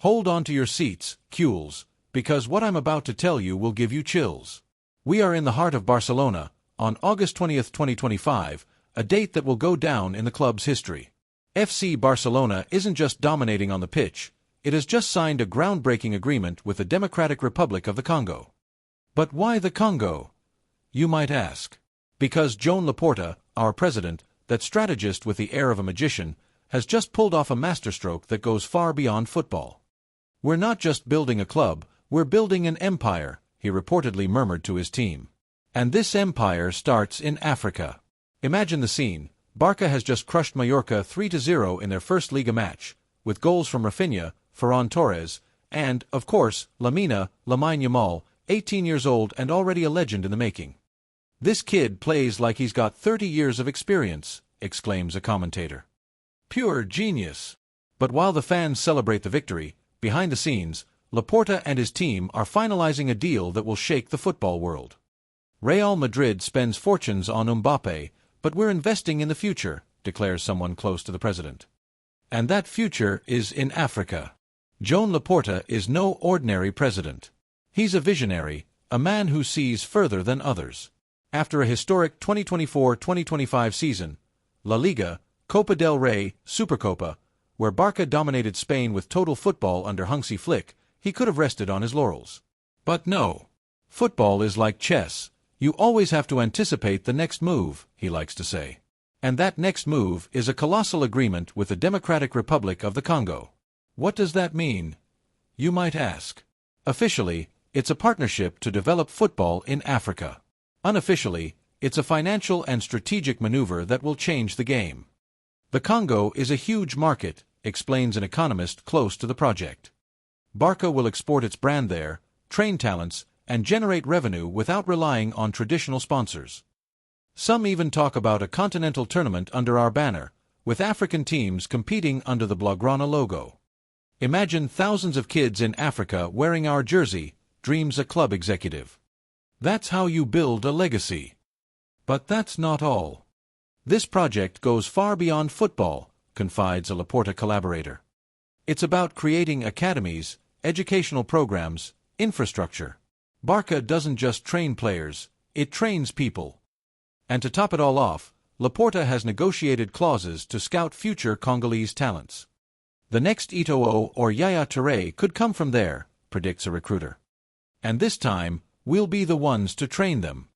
Hold on to your seats, cules, because what I'm about to tell you will give you chills. We are in the heart of Barcelona, on August 20th, 2025, a date that will go down in the club's history. FC Barcelona isn't just dominating on the pitch, it has just signed a groundbreaking agreement with the Democratic Republic of the Congo. But why the Congo? You might ask. Because Joan Laporta, our president, that strategist with the air of a magician, has just pulled off a masterstroke that goes far beyond football. We're not just building a club, we're building an empire, he reportedly murmured to his team. And this empire starts in Africa. Imagine the scene. Barça has just crushed Mallorca 3-0 in their first Liga match, with goals from Rafinha, Ferran Torres, and, of course, Lamine Yamal, 18 years old and already a legend in the making. This kid plays like he's got 30 years of experience, exclaims a commentator. Pure genius. But while the fans celebrate the victory, behind the scenes, Laporta and his team are finalizing a deal that will shake the football world. Real Madrid spends fortunes on Mbappé, but we're investing in the future, declares someone close to the president. And that future is in Africa. Joan Laporta is no ordinary president. He's a visionary, a man who sees further than others. After a historic 2024-2025 season, La Liga, Copa del Rey, Supercopa, where Barça dominated Spain with total football under Hansi Flick, he could have rested on his laurels. But no. Football is like chess. You always have to anticipate the next move, he likes to say. And that next move is a colossal agreement with the Democratic Republic of the Congo. What does that mean? You might ask. Officially, it's a partnership to develop football in Africa. Unofficially, it's a financial and strategic maneuver that will change the game. The Congo is a huge market, explains an economist close to the project. Barça will export its brand there, train talents, and generate revenue without relying on traditional sponsors. Some even talk about a continental tournament under our banner, with African teams competing under the Blaugrana logo. Imagine thousands of kids in Africa wearing our jersey, dreams a club executive. That's how you build a legacy. But that's not all. This project goes far beyond football, confides a Laporta collaborator. It's about creating academies, educational programs, infrastructure. Barça doesn't just train players, it trains people. And to top it all off, Laporta has negotiated clauses to scout future Congolese talents. The next Eto'o or Yaya Touré could come from there, predicts a recruiter. And this time, we'll be the ones to train them.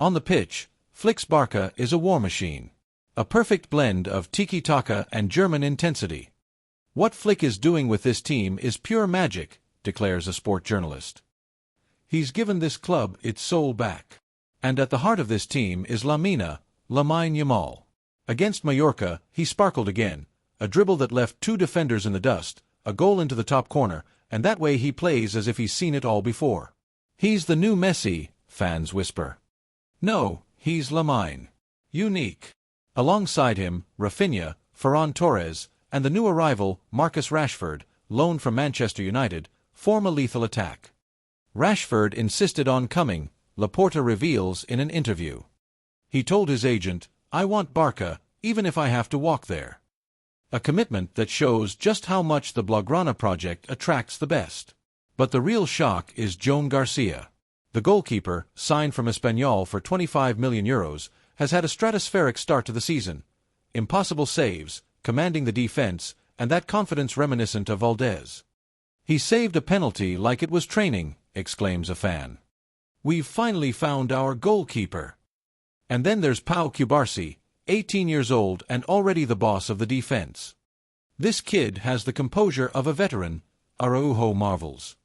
On the pitch, Flick's Barça is a war machine. A perfect blend of tiki-taka and German intensity. What Flick is doing with this team is pure magic, declares a sport journalist. He's given this club its soul back. And at the heart of this team is Lamine Yamal. Against Mallorca, he sparkled again, a dribble that left two defenders in the dust, a goal into the top corner, and that way he plays as if he's seen it all before. He's the new Messi, fans whisper. No, he's Lamine. Unique. Alongside him, Rafinha, Ferran Torres, and the new arrival, Marcus Rashford, loaned from Manchester United, form a lethal attack. Rashford insisted on coming, Laporta reveals in an interview. He told his agent, "I want Barça, even if I have to walk there." A commitment that shows just how much the Blaugrana project attracts the best. But the real shock is Joan Garcia. The goalkeeper, signed from Espanyol for €25 million, has had a stratospheric start to the season. Impossible saves, commanding the defense, and that confidence reminiscent of Valdez. "He saved a penalty like it was training," exclaims a fan. "We've finally found our goalkeeper." And then there's Pau Cubarsí, 18 years old and already the boss of the defense. This kid has the composure of a veteran, Araujo marvels.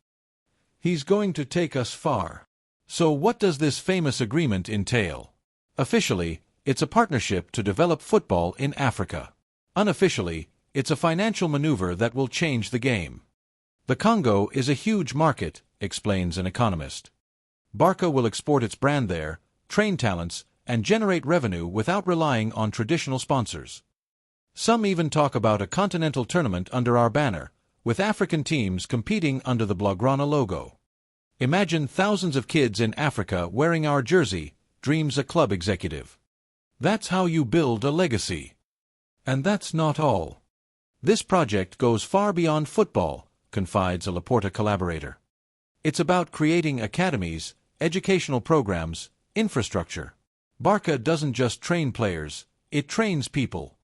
He's going to take us far. So what does this famous agreement entail? Officially, it's a partnership to develop football in Africa. Unofficially, it's a financial maneuver that will change the game. The Congo is a huge market, explains an economist. Barça will export its brand there, train talents, and generate revenue without relying on traditional sponsors. Some even talk about a continental tournament under our banner, with African teams competing under the Blaugrana logo. Imagine thousands of kids in Africa wearing our jersey, dreams a club executive. That's how you build a legacy. And that's not all. This project goes far beyond football, confides a Laporta collaborator. It's about creating academies, educational programs, infrastructure. Barça doesn't just train players, it trains people.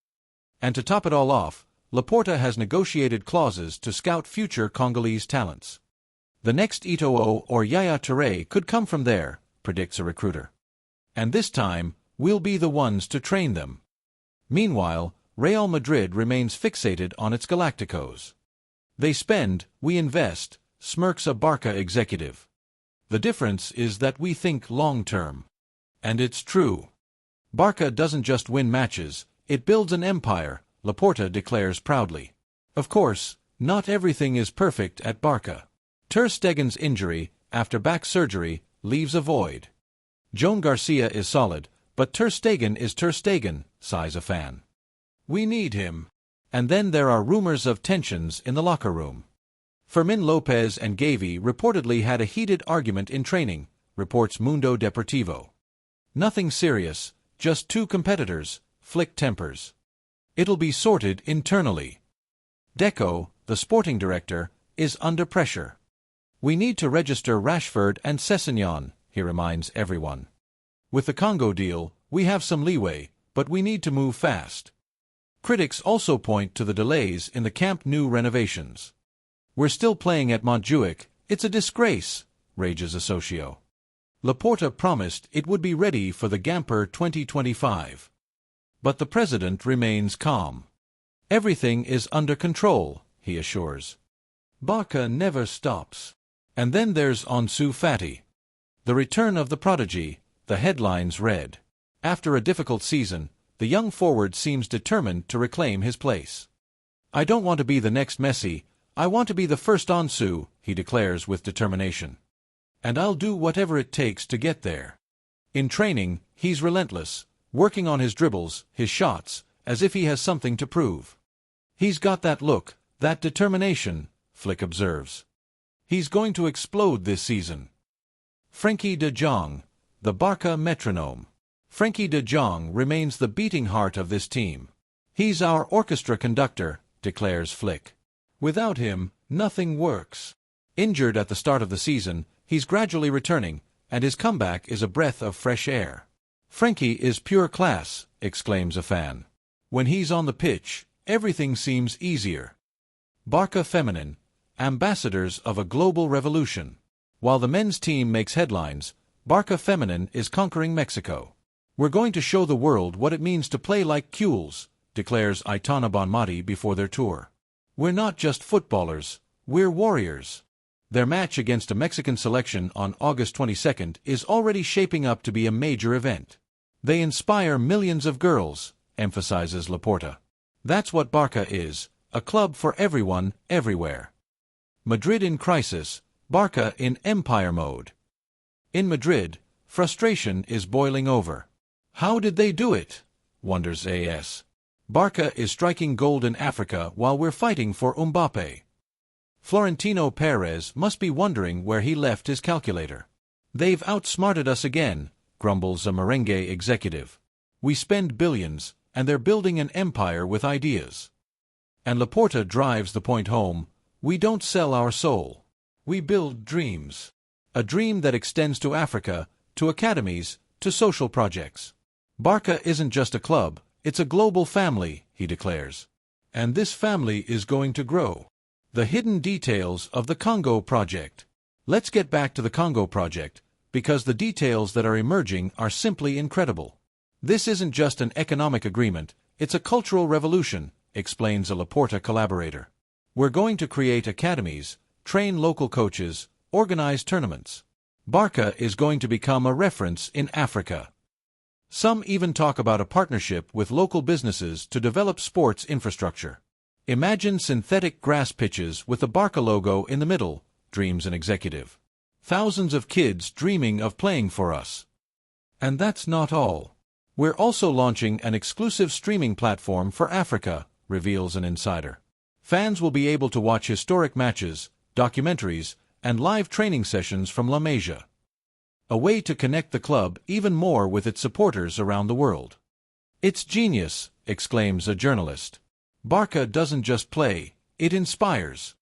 And to top it all off, Laporta has negotiated clauses to scout future Congolese talents. The next Eto'o or Yaya Touré could come from there, predicts a recruiter. And this time, we'll be the ones to train them. Meanwhile, Real Madrid remains fixated on its Galacticos. They spend, we invest, smirks a Barça executive. The difference is that we think long-term. And it's true. Barça doesn't just win matches, it builds an empire, Laporta declares proudly. Of course, not everything is perfect at Barça. Ter Stegen's injury, after back surgery, leaves a void. Joan Garcia is solid, but Ter Stegen is Ter Stegen, sighs a fan. We need him. And then there are rumors of tensions in the locker room. Fermin Lopez and Gavi reportedly had a heated argument in training, reports Mundo Deportivo. Nothing serious, just two competitors, flick tempers. It'll be sorted internally. Deco, the sporting director, is under pressure. We need to register Rashford and Sessegnon, he reminds everyone. With the Congo deal, we have some leeway, but we need to move fast. Critics also point to the delays in the Camp Nou renovations. We're still playing at Montjuic, it's a disgrace, rages a socio. Laporta promised it would be ready for the Gamper 2025. But the president remains calm. Everything is under control, he assures. Barça never stops. And then there's Ansu Fati. The return of the prodigy, the headlines read. After a difficult season, the young forward seems determined to reclaim his place. I don't want to be the next Messi, I want to be the first Ansu, he declares with determination. And I'll do whatever it takes to get there. In training, he's relentless, working on his dribbles, his shots, as if he has something to prove. He's got that look, that determination, Flick observes. He's going to explode this season. Frenkie de Jong, the Barça metronome. Frenkie de Jong remains the beating heart of this team. He's our orchestra conductor, declares Flick. Without him, nothing works. Injured at the start of the season, he's gradually returning, and his comeback is a breath of fresh air. Frenkie is pure class, exclaims a fan. When he's on the pitch, everything seems easier. Barça Feminine, ambassadors of a global revolution. While the men's team makes headlines, Barça Feminine is conquering Mexico. We're going to show the world what it means to play like Cules, declares Aitana Bonmati before their tour. We're not just footballers, we're warriors. Their match against a Mexican selection on August 22nd is already shaping up to be a major event. They inspire millions of girls, emphasizes Laporta. That's what Barça is, a club for everyone, everywhere. Madrid in crisis, Barça in empire mode. In Madrid, frustration is boiling over. How did they do it? Wonders AS. Barça is striking gold in Africa while we're fighting for Mbappé. Florentino Perez must be wondering where he left his calculator. They've outsmarted us again, grumbles a merengue executive. We spend billions, and they're building an empire with ideas. And Laporta drives the point home, we don't sell our soul. We build dreams. A dream that extends to Africa, to academies, to social projects. Barça isn't just a club, it's a global family, he declares. And this family is going to grow. The hidden details of the Congo project. Let's get back to the Congo project, because the details that are emerging are simply incredible. This isn't just an economic agreement, it's a cultural revolution, explains a Laporta collaborator. We're going to create academies, train local coaches, organize tournaments. Barça is going to become a reference in Africa. Some even talk about a partnership with local businesses to develop sports infrastructure. Imagine synthetic grass pitches with the Barça logo in the middle, dreams an executive. Thousands of kids dreaming of playing for us. And that's not all. We're also launching an exclusive streaming platform for Africa, reveals an insider. Fans will be able to watch historic matches, documentaries, and live training sessions from La Masia. A way to connect the club even more with its supporters around the world. It's genius, exclaims a journalist. Barça doesn't just play, it inspires.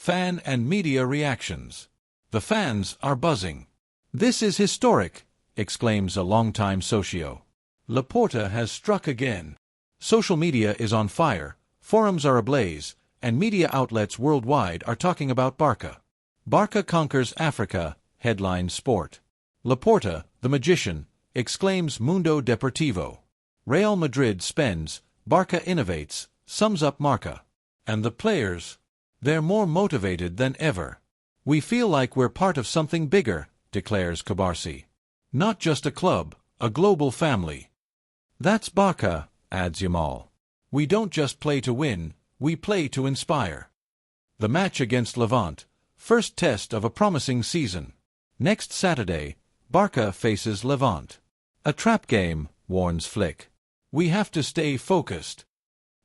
Fan and media reactions. The fans are buzzing. "This is historic," exclaims a longtime socio. Laporta has struck again. Social media is on fire, forums are ablaze, and media outlets worldwide are talking about Barça. Barça conquers Africa, headline Sport. Laporta, the magician, exclaims Mundo Deportivo. Real Madrid spends, Barça innovates, sums up Marca. And the players? They're more motivated than ever. "We feel like we're part of something bigger," declares Cabarsi. "Not just a club, a global family." "That's Barça," adds Yamal. "We don't just play to win, we play to inspire." The match against Levante, first test of a promising season. Next Saturday, Barça faces Levante. "A trap game," warns Flick. "We have to stay focused."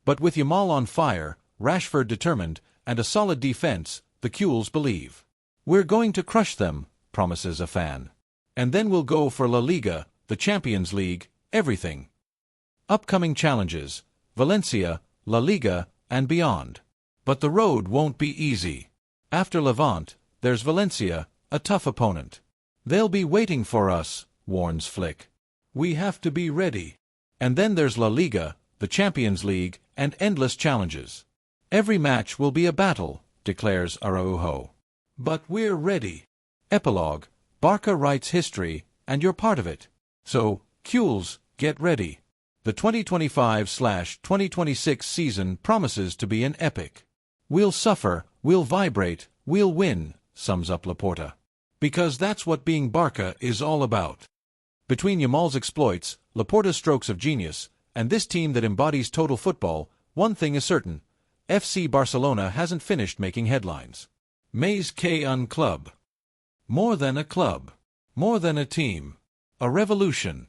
But with Yamal on fire, Rashford determined, and a solid defense, the Gules believe. "We're going to crush them," promises a fan. "And then we'll go for La Liga, the Champions League, everything." Upcoming challenges: Valencia, La Liga, and beyond. But the road won't be easy. After Levante, there's Valencia, a tough opponent. "They'll be waiting for us," warns Flick. "We have to be ready." And then there's La Liga, the Champions League, and endless challenges. "Every match will be a battle," declares Araujo. "But we're ready." Epilogue: Barça writes history, and you're part of it. So, Gules, get ready. The 2025/2026 season promises to be an epic. "We'll suffer, we'll vibrate, we'll win," sums up Laporta. Because that's what being Barça is all about. Between Yamal's exploits, Laporta's strokes of genius, and this team that embodies total football, one thing is certain: FC Barcelona hasn't finished making headlines. Mais qu'un club. More than a club. More than a team. A revolution.